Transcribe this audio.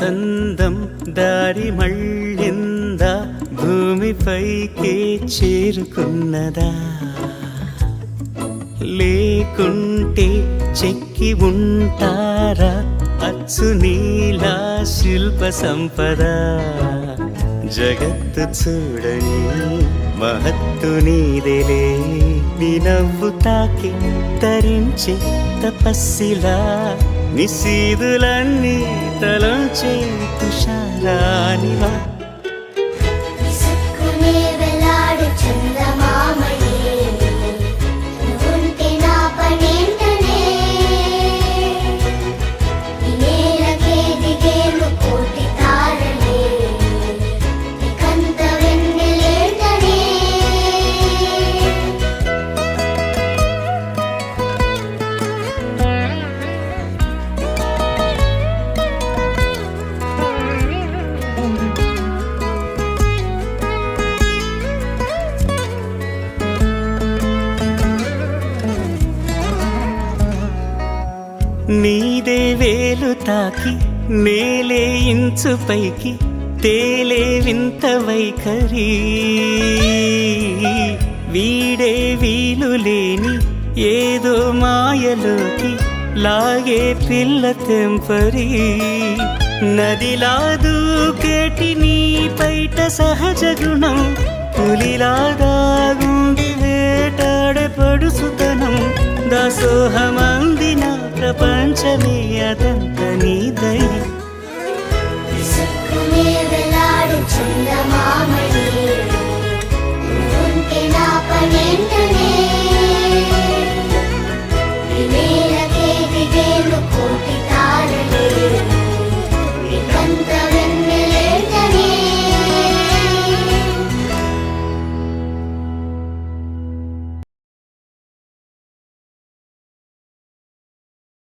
అందం దారి మళ్ళిందా భూమిపైకే చేరుకున్నదా లేకుంటే చెక్కి ఉంటారా అచ్చు నీలా శిల్ప సంపద జగత్తు చూడని మహత్తు నీదేలే నీ నవ్వు తాకి తరించే తపస్సిలా నిశీదులన్నీ తలంచే తుషారానివా నీదే వేలు తాకి నేలే ఇంచు పైకి తేలే వింత వైఖరి వీడే వీలు లేని ఏదో మాయలోకి లాగే పిల్ల తెంపరి నదిలా దూకేటి నీ పైట సహజ గుణం పులిలాగా గుండి వేటాడే పడుసుతనం దాసోహమందిన ప్రపంచమే అదంత నీ దయ